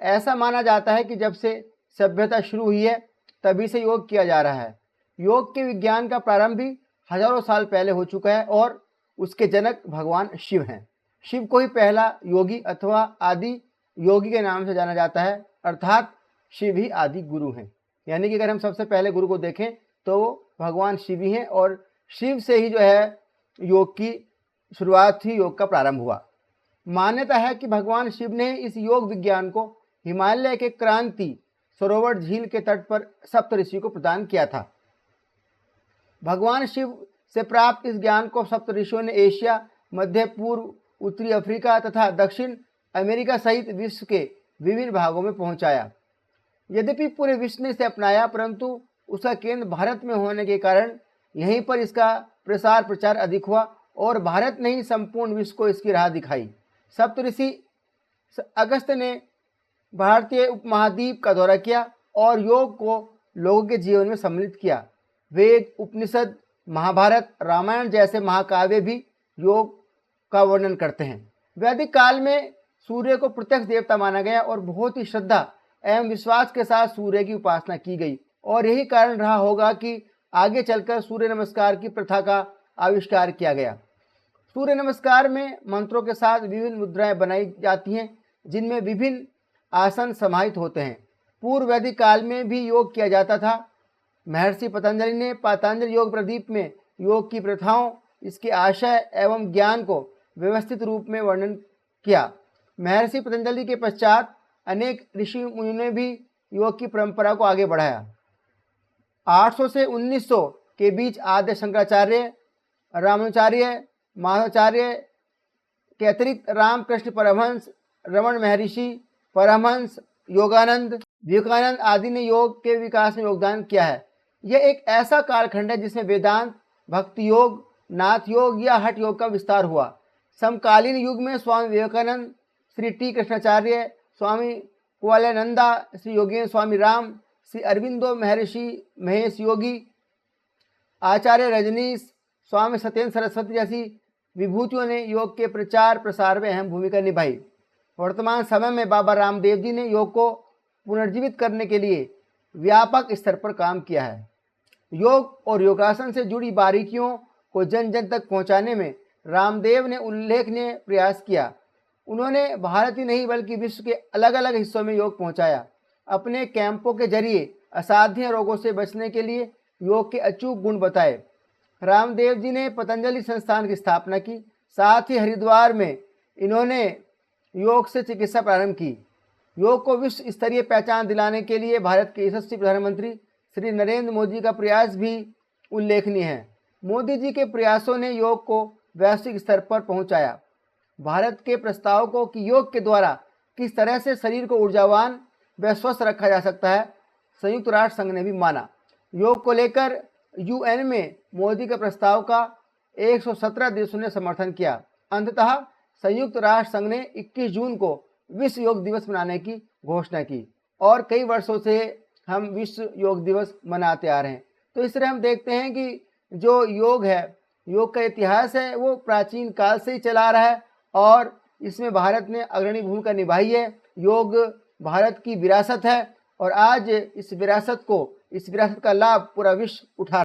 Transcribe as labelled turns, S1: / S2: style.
S1: ऐसा माना जाता है कि जब से सभ्यता शुरू हुई है तभी से योग किया जा रहा है। योग के विज्ञान का प्रारंभ भी हजारों साल पहले हो चुका है और उसके जनक भगवान शिव हैं। शिव को ही पहला योगी अथवा आदि योगी के नाम से जाना जाता है, अर्थात शिव ही आदि गुरु हैं। यानी कि अगर हम सबसे पहले गुरु को देखें तो वो भगवान शिव ही हैं और शिव से ही जो है योग की शुरुआत थी, योग का प्रारंभ हुआ। मान्यता है कि भगवान शिव ने इस योग विज्ञान को हिमालय के क्रांति सरोवर झील के तट पर सप्तऋषि को प्रदान किया था। भगवान शिव से प्राप्त इस ज्ञान को सप्तऋषियों ने एशिया, मध्य पूर्व, उत्तरी अफ्रीका तथा दक्षिण अमेरिका सहित विश्व के विभिन्न भागों में पहुंचाया। यद्यपि पूरे विश्व ने इसे अपनाया, परंतु उसका केंद्र भारत में होने के कारण यहीं पर इसका प्रसार प्रचार अधिक हुआ और भारत ने ही संपूर्ण विश्व को इसकी राह दिखाई। सप्तऋषि अगस्त्य ने भारतीय उपमहाद्वीप का दौरा किया और योग को लोगों के जीवन में सम्मिलित किया। वेद, उपनिषद, महाभारत, रामायण जैसे महाकाव्य भी योग का वर्णन करते हैं। वैदिक काल में सूर्य को प्रत्यक्ष देवता माना गया और बहुत ही श्रद्धा एवं विश्वास के साथ सूर्य की उपासना की गई और यही कारण रहा होगा कि आगे चलकर सूर्य नमस्कार की प्रथा का आविष्कार किया गया। सूर्य नमस्कार में मंत्रों के साथ विभिन्न मुद्राएं बनाई जाती हैं जिनमें विभिन्न आसन समाहित होते हैं। पूर्व वैदिक काल में भी योग किया जाता था। महर्षि पतंजलि ने पातंजलि योग प्रदीप में योग की प्रथाओं, इसके आशय एवं ज्ञान को व्यवस्थित रूप में वर्णन किया। महर्षि पतंजलि के पश्चात अनेक ऋषि मुनियों ने भी योग की परंपरा को आगे बढ़ाया। 800 से 1900 के बीच आद्य शंकराचार्य, रामानुजाचार्य, माधवाचार्य के अतिरिक्त रामकृष्ण परमहंस, रमण महर्षि, परमहंस, योगानंद, विवेकानंद आदि ने योग के विकास में योगदान किया है। यह एक ऐसा कालखंड है जिसमें वेदांत, भक्ति योग, नाथ योग या हठ योग का विस्तार हुआ। समकालीन युग में स्वामी विवेकानंद, श्री टी कृष्णाचार्य, स्वामी कुवलयानंदा, श्री योगेंद्र स्वामी राम, श्री अरविंदो, महर्षि महेश योगी, आचार्य रजनीश, स्वामी सत्येंद्र सरस्वती जैसी विभूतियों ने योग के प्रचार प्रसार में अहम भूमिका निभाई। वर्तमान समय में बाबा रामदेव जी ने योग को पुनर्जीवित करने के लिए व्यापक स्तर पर काम किया है। योग और योगासन से जुड़ी बारीकियों को जन जन तक पहुंचाने में रामदेव ने उल्लेखनीय प्रयास किया। उन्होंने भारत ही नहीं बल्कि विश्व के अलग अलग हिस्सों में योग पहुंचाया। अपने कैंपों के जरिए असाध्य रोगों से बचने के लिए योग के अचूक गुण बताए। रामदेव जी ने पतंजलि संस्थान की स्थापना की। साथ ही हरिद्वार में इन्होंने योग से चिकित्सा प्रारंभ की। योग को विश्व स्तरीय पहचान दिलाने के लिए भारत के यशस्वी प्रधानमंत्री श्री नरेंद्र मोदी का प्रयास भी उल्लेखनीय है। मोदी जी के प्रयासों ने योग को वैश्विक स्तर पर पहुंचाया। भारत के प्रस्तावकों की योग के द्वारा किस तरह से शरीर को ऊर्जावान व स्वस्थ रखा जा सकता है, संयुक्त राष्ट्र संघ ने भी माना। योग को लेकर यूएन में मोदी के प्रस्ताव का 117 देशों ने समर्थन किया। अंततः संयुक्त राष्ट्र संघ ने 21 जून को विश्व योग दिवस मनाने की घोषणा की और कई वर्षों से हम विश्व योग दिवस मनाते आ रहे हैं। तो इस तरह हम देखते हैं कि जो योग है, योग का इतिहास है, वो प्राचीन काल से ही चला आ रहा है और इसमें भारत ने अग्रणी भूमिका निभाई है। योग भारत की विरासत है और आज इस विरासत का लाभ पूरा विश्व उठा